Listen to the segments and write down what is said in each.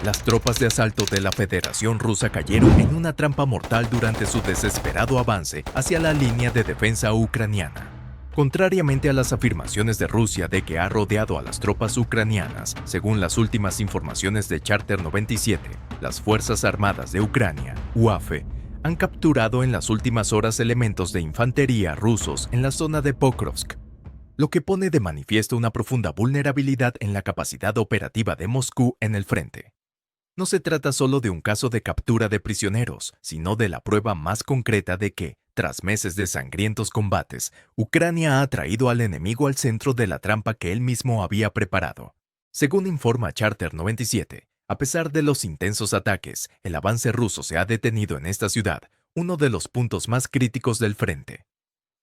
Las tropas de asalto de la Federación Rusa cayeron en una trampa mortal durante su desesperado avance hacia la línea de defensa ucraniana. Contrariamente a las afirmaciones de Rusia de que ha rodeado a las tropas ucranianas, según las últimas informaciones de Charter 97, las Fuerzas Armadas de Ucrania, UAF, han capturado en las últimas horas elementos de infantería rusos en la zona de Pokrovsk, lo que pone de manifiesto una profunda vulnerabilidad en la capacidad operativa de Moscú en el frente. No se trata solo de un caso de captura de prisioneros, sino de la prueba más concreta de que, tras meses de sangrientos combates, Ucrania ha traído al enemigo al centro de la trampa que él mismo había preparado. Según informa Charter 97, a pesar de los intensos ataques, el avance ruso se ha detenido en esta ciudad, uno de los puntos más críticos del frente.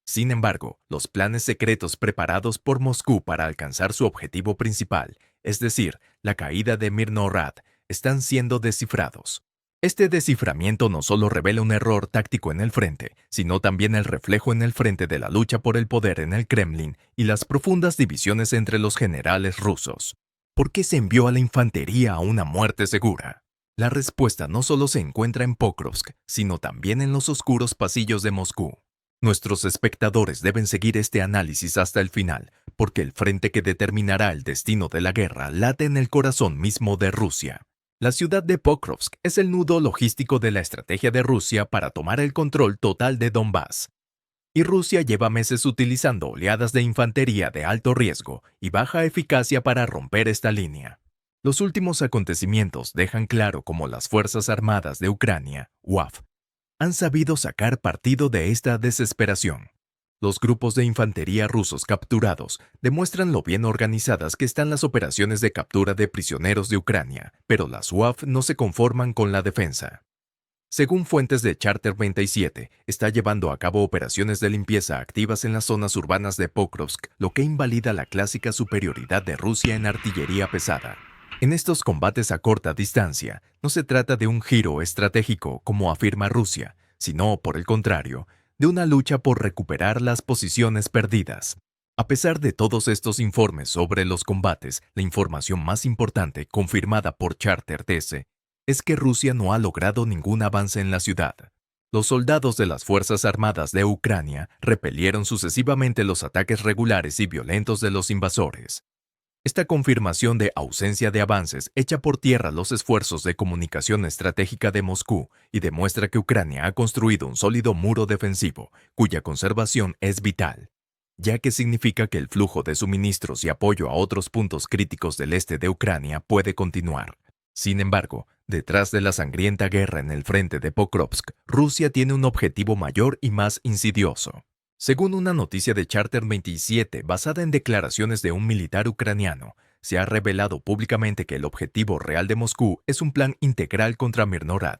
Sin embargo, los planes secretos preparados por Moscú para alcanzar su objetivo principal, es decir, la caída de Mirnorad, están siendo descifrados. Este desciframiento no solo revela un error táctico en el frente, sino también el reflejo en el frente de la lucha por el poder en el Kremlin y las profundas divisiones entre los generales rusos. ¿Por qué se envió a la infantería a una muerte segura? La respuesta no solo se encuentra en Pokrovsk, sino también en los oscuros pasillos de Moscú. Nuestros espectadores deben seguir este análisis hasta el final, porque el frente que determinará el destino de la guerra late en el corazón mismo de Rusia. La ciudad de Pokrovsk es el nudo logístico de la estrategia de Rusia para tomar el control total de Donbass. Y Rusia lleva meses utilizando oleadas de infantería de alto riesgo y baja eficacia para romper esta línea. Los últimos acontecimientos dejan claro cómo las Fuerzas Armadas de Ucrania, UAF, han sabido sacar partido de esta desesperación. Los grupos de infantería rusos capturados demuestran lo bien organizadas que están las operaciones de captura de prisioneros de Ucrania, pero las UAF no se conforman con la defensa. Según fuentes de Charter 27, está llevando a cabo operaciones de limpieza activas en las zonas urbanas de Pokrovsk, lo que invalida la clásica superioridad de Rusia en artillería pesada. En estos combates a corta distancia, no se trata de un giro estratégico, como afirma Rusia, sino, por el contrario, de una lucha por recuperar las posiciones perdidas. A pesar de todos estos informes sobre los combates, la información más importante, confirmada por Charter TS, es que Rusia no ha logrado ningún avance en la ciudad. Los soldados de las Fuerzas Armadas de Ucrania repelieron sucesivamente los ataques regulares y violentos de los invasores. Esta confirmación de ausencia de avances echa por tierra los esfuerzos de comunicación estratégica de Moscú y demuestra que Ucrania ha construido un sólido muro defensivo, cuya conservación es vital, ya que significa que el flujo de suministros y apoyo a otros puntos críticos del este de Ucrania puede continuar. Sin embargo, detrás de la sangrienta guerra en el frente de Pokrovsk, Rusia tiene un objetivo mayor y más insidioso. Según una noticia de Charter 27 basada en declaraciones de un militar ucraniano, se ha revelado públicamente que el objetivo real de Moscú es un plan integral contra Mirnorad.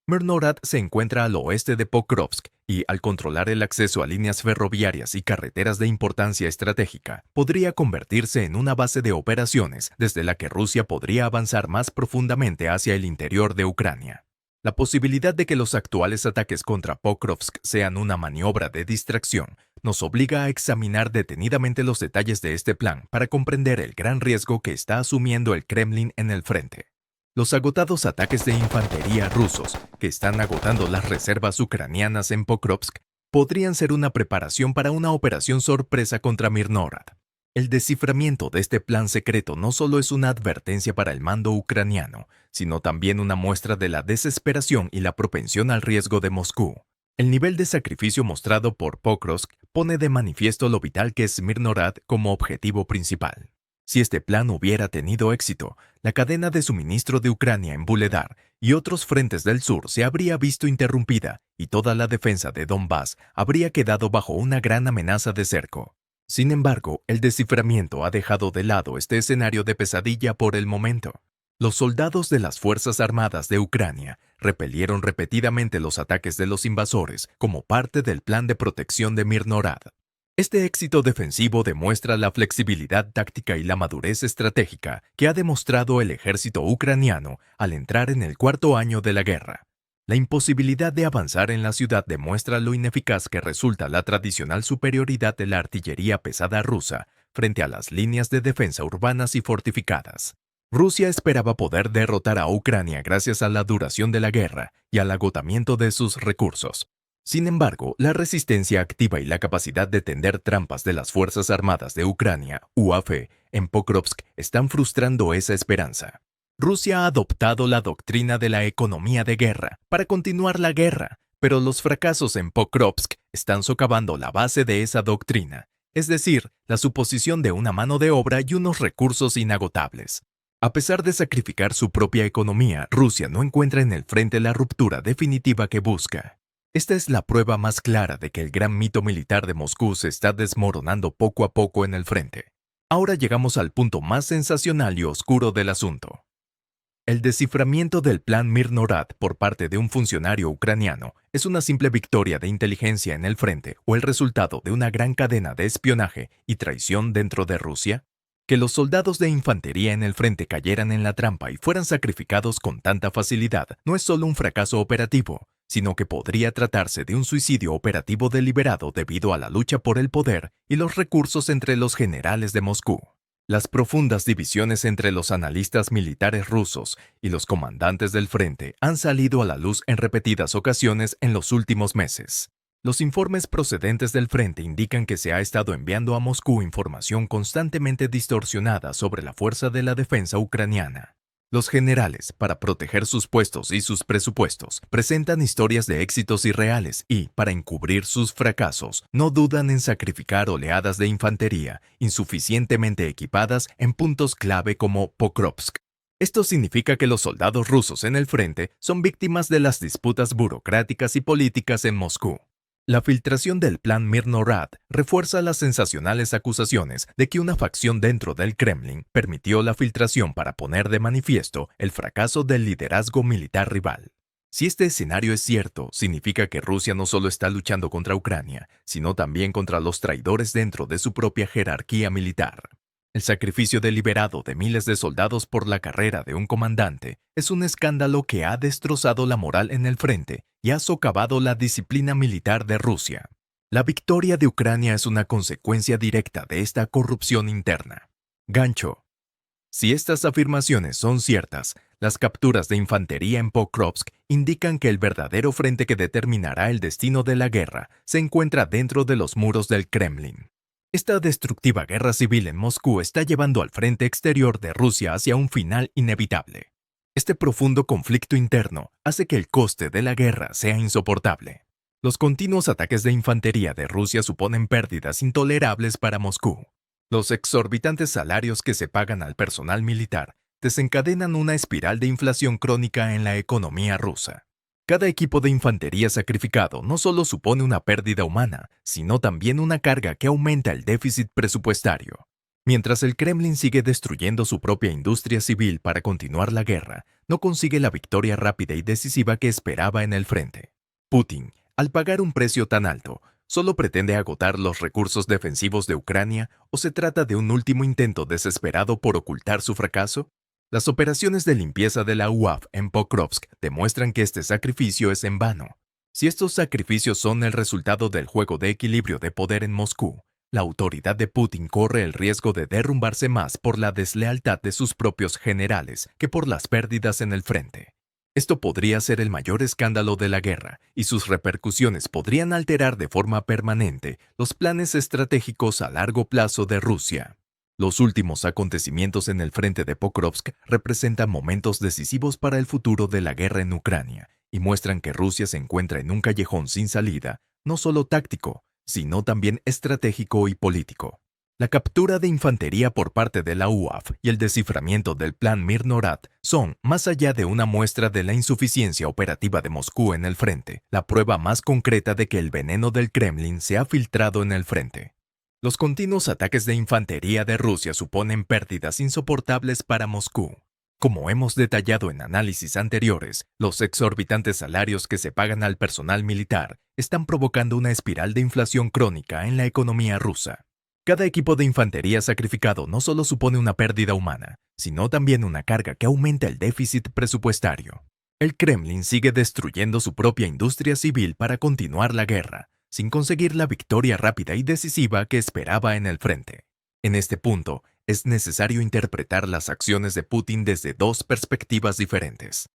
Mirnorad se encuentra al oeste de Pokrovsk y, al controlar el acceso a líneas ferroviarias y carreteras de importancia estratégica, podría convertirse en una base de operaciones desde la que Rusia podría avanzar más profundamente hacia el interior de Ucrania. La posibilidad de que los actuales ataques contra Pokrovsk sean una maniobra de distracción nos obliga a examinar detenidamente los detalles de este plan para comprender el gran riesgo que está asumiendo el Kremlin en el frente. Los agotados ataques de infantería rusos, que están agotando las reservas ucranianas en Pokrovsk, podrían ser una preparación para una operación sorpresa contra Mirnorad. El desciframiento de este plan secreto no solo es una advertencia para el mando ucraniano, sino también una muestra de la desesperación y la propensión al riesgo de Moscú. El nivel de sacrificio mostrado por Pokrovsk pone de manifiesto lo vital que es Mirnorad como objetivo principal. Si este plan hubiera tenido éxito, la cadena de suministro de Ucrania en Vuhledar y otros frentes del sur se habría visto interrumpida y toda la defensa de Donbass habría quedado bajo una gran amenaza de cerco. Sin embargo, el desciframiento ha dejado de lado este escenario de pesadilla por el momento. Los soldados de las Fuerzas Armadas de Ucrania repelieron repetidamente los ataques de los invasores como parte del plan de protección de Mirnorad. Este éxito defensivo demuestra la flexibilidad táctica y la madurez estratégica que ha demostrado el ejército ucraniano al entrar en el cuarto año de la guerra. La imposibilidad de avanzar en la ciudad demuestra lo ineficaz que resulta la tradicional superioridad de la artillería pesada rusa frente a las líneas de defensa urbanas y fortificadas. Rusia esperaba poder derrotar a Ucrania gracias a la duración de la guerra y al agotamiento de sus recursos. Sin embargo, la resistencia activa y la capacidad de tender trampas de las Fuerzas Armadas de Ucrania, UAF, en Pokrovsk están frustrando esa esperanza. Rusia ha adoptado la doctrina de la economía de guerra para continuar la guerra, pero los fracasos en Pokrovsk están socavando la base de esa doctrina, es decir, la suposición de una mano de obra y unos recursos inagotables. A pesar de sacrificar su propia economía, Rusia no encuentra en el frente la ruptura definitiva que busca. Esta es la prueba más clara de que el gran mito militar de Moscú se está desmoronando poco a poco en el frente. Ahora llegamos al punto más sensacional y oscuro del asunto. El desciframiento del plan Mir-Norad por parte de un funcionario ucraniano es una simple victoria de inteligencia en el frente o el resultado de una gran cadena de espionaje y traición dentro de Rusia. Que los soldados de infantería en el frente cayeran en la trampa y fueran sacrificados con tanta facilidad no es solo un fracaso operativo, sino que podría tratarse de un suicidio operativo deliberado debido a la lucha por el poder y los recursos entre los generales de Moscú. Las profundas divisiones entre los analistas militares rusos y los comandantes del frente han salido a la luz en repetidas ocasiones en los últimos meses. Los informes procedentes del frente indican que se ha estado enviando a Moscú información constantemente distorsionada sobre la fuerza de la defensa ucraniana. Los generales, para proteger sus puestos y sus presupuestos, presentan historias de éxitos irreales y, para encubrir sus fracasos, no dudan en sacrificar oleadas de infantería insuficientemente equipadas en puntos clave como Pokrovsk. Esto significa que los soldados rusos en el frente son víctimas de las disputas burocráticas y políticas en Moscú. La filtración del plan Mir-Norad refuerza las sensacionales acusaciones de que una facción dentro del Kremlin permitió la filtración para poner de manifiesto el fracaso del liderazgo militar rival. Si este escenario es cierto, significa que Rusia no solo está luchando contra Ucrania, sino también contra los traidores dentro de su propia jerarquía militar. El sacrificio deliberado de miles de soldados por la carrera de un comandante es un escándalo que ha destrozado la moral en el frente y ha socavado la disciplina militar de Rusia. La victoria de Ucrania es una consecuencia directa de esta corrupción interna. Gancho. Si estas afirmaciones son ciertas, las capturas de infantería en Pokrovsk indican que el verdadero frente que determinará el destino de la guerra se encuentra dentro de los muros del Kremlin. Esta destructiva guerra civil en Moscú está llevando al frente exterior de Rusia hacia un final inevitable. Este profundo conflicto interno hace que el coste de la guerra sea insoportable. Los continuos ataques de infantería de Rusia suponen pérdidas intolerables para Moscú. Los exorbitantes salarios que se pagan al personal militar desencadenan una espiral de inflación crónica en la economía rusa. Cada equipo de infantería sacrificado no solo supone una pérdida humana, sino también una carga que aumenta el déficit presupuestario. Mientras el Kremlin sigue destruyendo su propia industria civil para continuar la guerra, no consigue la victoria rápida y decisiva que esperaba en el frente. Putin, al pagar un precio tan alto, ¿solo pretende agotar los recursos defensivos de Ucrania o se trata de un último intento desesperado por ocultar su fracaso? Las operaciones de limpieza de la UAF en Pokrovsk demuestran que este sacrificio es en vano. Si estos sacrificios son el resultado del juego de equilibrio de poder en Moscú, la autoridad de Putin corre el riesgo de derrumbarse más por la deslealtad de sus propios generales que por las pérdidas en el frente. Esto podría ser el mayor escándalo de la guerra y sus repercusiones podrían alterar de forma permanente los planes estratégicos a largo plazo de Rusia. Los últimos acontecimientos en el frente de Pokrovsk representan momentos decisivos para el futuro de la guerra en Ucrania y muestran que Rusia se encuentra en un callejón sin salida, no solo táctico, sino también estratégico y político. La captura de infantería por parte de la UAF y el desciframiento del plan Mir-Norad son, más allá de una muestra de la insuficiencia operativa de Moscú en el frente, la prueba más concreta de que el veneno del Kremlin se ha filtrado en el frente. Los continuos ataques de infantería de Rusia suponen pérdidas insoportables para Moscú. Como hemos detallado en análisis anteriores, los exorbitantes salarios que se pagan al personal militar están provocando una espiral de inflación crónica en la economía rusa. Cada equipo de infantería sacrificado no solo supone una pérdida humana, sino también una carga que aumenta el déficit presupuestario. El Kremlin sigue destruyendo su propia industria civil para continuar la guerra, sin conseguir la victoria rápida y decisiva que esperaba en el frente. En este punto, es necesario interpretar las acciones de Putin desde dos perspectivas diferentes.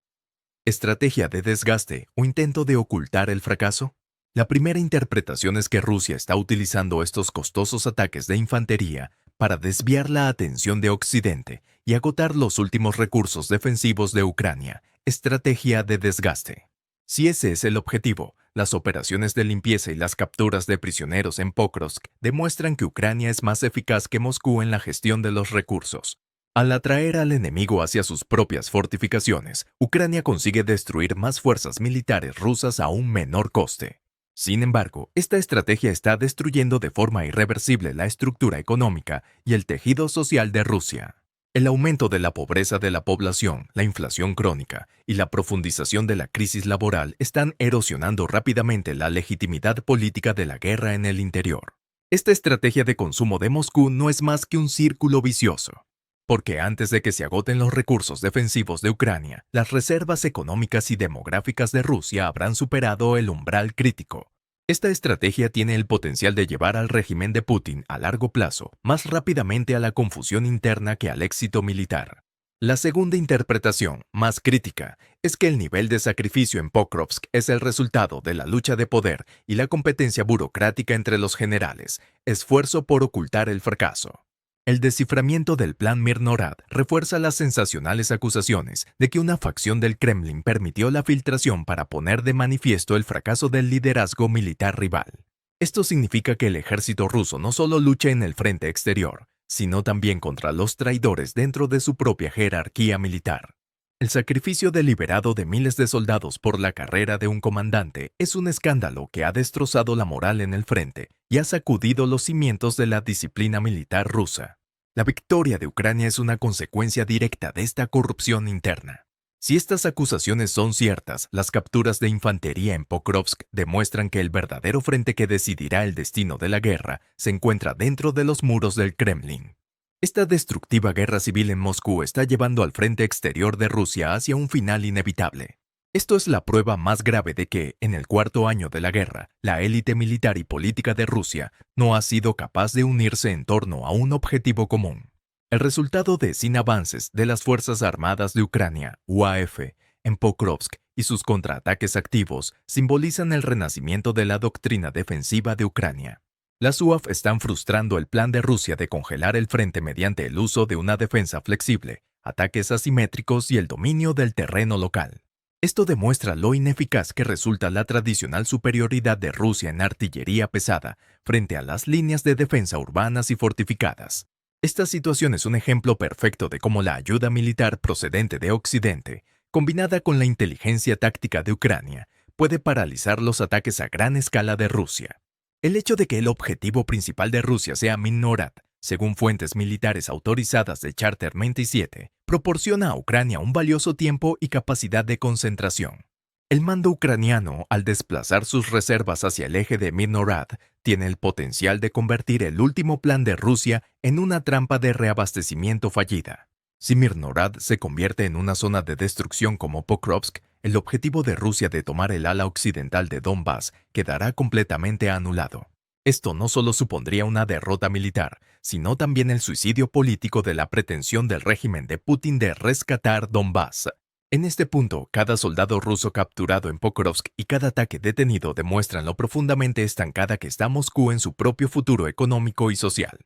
¿Estrategia de desgaste o intento de ocultar el fracaso? La primera interpretación es que Rusia está utilizando estos costosos ataques de infantería para desviar la atención de Occidente y agotar los últimos recursos defensivos de Ucrania. Estrategia de desgaste. Si ese es el objetivo, las operaciones de limpieza y las capturas de prisioneros en Pokrovsk demuestran que Ucrania es más eficaz que Moscú en la gestión de los recursos. Al atraer al enemigo hacia sus propias fortificaciones, Ucrania consigue destruir más fuerzas militares rusas a un menor coste. Sin embargo, esta estrategia está destruyendo de forma irreversible la estructura económica y el tejido social de Rusia. El aumento de la pobreza de la población, la inflación crónica y la profundización de la crisis laboral están erosionando rápidamente la legitimidad política de la guerra en el interior. Esta estrategia de consumo de Moscú no es más que un círculo vicioso, porque antes de que se agoten los recursos defensivos de Ucrania, las reservas económicas y demográficas de Rusia habrán superado el umbral crítico. Esta estrategia tiene el potencial de llevar al régimen de Putin a largo plazo más rápidamente a la confusión interna que al éxito militar. La segunda interpretación, más crítica, es que el nivel de sacrificio en Pokrovsk es el resultado de la lucha de poder y la competencia burocrática entre los generales, esfuerzo por ocultar el fracaso. El desciframiento del Plan Mirnorad refuerza las sensacionales acusaciones de que una facción del Kremlin permitió la filtración para poner de manifiesto el fracaso del liderazgo militar rival. Esto significa que el ejército ruso no solo lucha en el frente exterior, sino también contra los traidores dentro de su propia jerarquía militar. El sacrificio deliberado de miles de soldados por la carrera de un comandante es un escándalo que ha destrozado la moral en el frente y ha sacudido los cimientos de la disciplina militar rusa. La victoria de Ucrania es una consecuencia directa de esta corrupción interna. Si estas acusaciones son ciertas, las capturas de infantería en Pokrovsk demuestran que el verdadero frente que decidirá el destino de la guerra se encuentra dentro de los muros del Kremlin. Esta destructiva guerra civil en Moscú está llevando al frente exterior de Rusia hacia un final inevitable. Esto es la prueba más grave de que, en el cuarto año de la guerra, la élite militar y política de Rusia no ha sido capaz de unirse en torno a un objetivo común. El resultado de sin avances de las Fuerzas Armadas de Ucrania, UAF, en Pokrovsk y sus contraataques activos simbolizan el renacimiento de la doctrina defensiva de Ucrania. Las UAF están frustrando el plan de Rusia de congelar el frente mediante el uso de una defensa flexible, ataques asimétricos y el dominio del terreno local. Esto demuestra lo ineficaz que resulta la tradicional superioridad de Rusia en artillería pesada frente a las líneas de defensa urbanas y fortificadas. Esta situación es un ejemplo perfecto de cómo la ayuda militar procedente de Occidente, combinada con la inteligencia táctica de Ucrania, puede paralizar los ataques a gran escala de Rusia. El hecho de que el objetivo principal de Rusia sea Mirnorad, según fuentes militares autorizadas de Charter 27, proporciona a Ucrania un valioso tiempo y capacidad de concentración. El mando ucraniano, al desplazar sus reservas hacia el eje de Mirnorad, tiene el potencial de convertir el último plan de Rusia en una trampa de reabastecimiento fallida. Si Mirnorad se convierte en una zona de destrucción como Pokrovsk, el objetivo de Rusia de tomar el ala occidental de Donbass quedará completamente anulado. Esto no solo supondría una derrota militar, sino también el suicidio político de la pretensión del régimen de Putin de rescatar Donbass. En este punto, cada soldado ruso capturado en Pokrovsk y cada ataque detenido demuestran lo profundamente estancada que está Moscú en su propio futuro económico y social.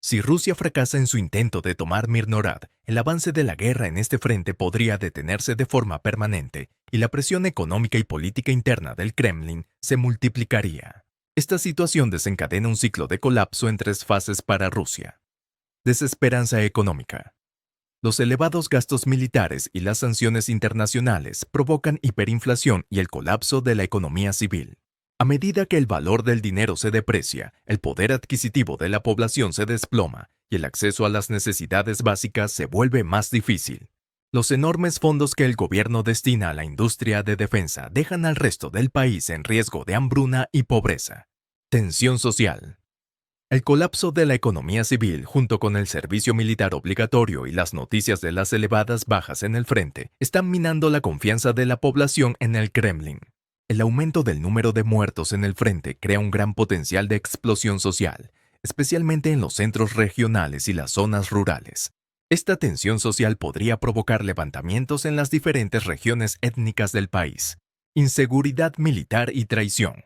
Si Rusia fracasa en su intento de tomar Mirnorad, el avance de la guerra en este frente podría detenerse de forma permanente y la presión económica y política interna del Kremlin se multiplicaría. Esta situación desencadena un ciclo de colapso en tres fases para Rusia. Desesperanza económica. Los elevados gastos militares y las sanciones internacionales provocan hiperinflación y el colapso de la economía civil. A medida que el valor del dinero se deprecia, el poder adquisitivo de la población se desploma y el acceso a las necesidades básicas se vuelve más difícil. Los enormes fondos que el gobierno destina a la industria de defensa dejan al resto del país en riesgo de hambruna y pobreza. Tensión social. El colapso de la economía civil, junto con el servicio militar obligatorio y las noticias de las elevadas bajas en el frente, están minando la confianza de la población en el Kremlin. El aumento del número de muertos en el frente crea un gran potencial de explosión social, especialmente en los centros regionales y las zonas rurales. Esta tensión social podría provocar levantamientos en las diferentes regiones étnicas del país, inseguridad militar y traición.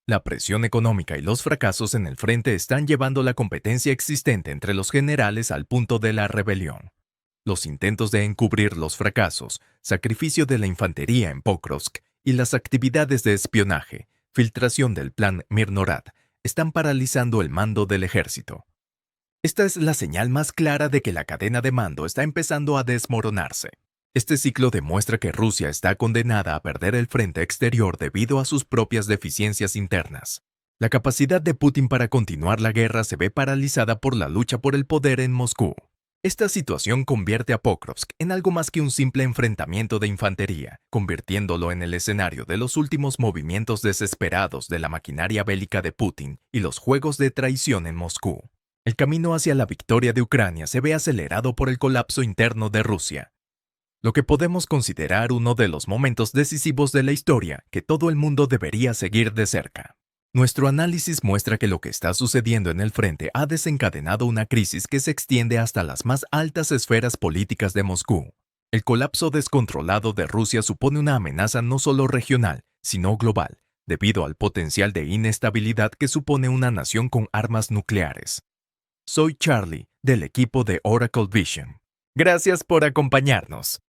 La presión económica y los fracasos en el frente están llevando la competencia existente entre los generales al punto de la rebelión. Los intentos de encubrir los fracasos, sacrificio de la infantería en Pokrovsk y las actividades de espionaje, filtración del plan Mirnorad, están paralizando el mando del ejército. Esta es la señal más clara de que la cadena de mando está empezando a desmoronarse. Este ciclo demuestra que Rusia está condenada a perder el frente exterior debido a sus propias deficiencias internas. La capacidad de Putin para continuar la guerra se ve paralizada por la lucha por el poder en Moscú. Esta situación convierte a Pokrovsk en algo más que un simple enfrentamiento de infantería, convirtiéndolo en el escenario de los últimos movimientos desesperados de la maquinaria bélica de Putin y los juegos de traición en Moscú. El camino hacia la victoria de Ucrania se ve acelerado por el colapso interno de Rusia, lo que podemos considerar uno de los momentos decisivos de la historia que todo el mundo debería seguir de cerca. Nuestro análisis muestra que lo que está sucediendo en el frente ha desencadenado una crisis que se extiende hasta las más altas esferas políticas de Moscú. El colapso descontrolado de Rusia supone una amenaza no solo regional, sino global, debido al potencial de inestabilidad que supone una nación con armas nucleares. Soy Charlie, del equipo de Oracle Vision. Gracias por acompañarnos.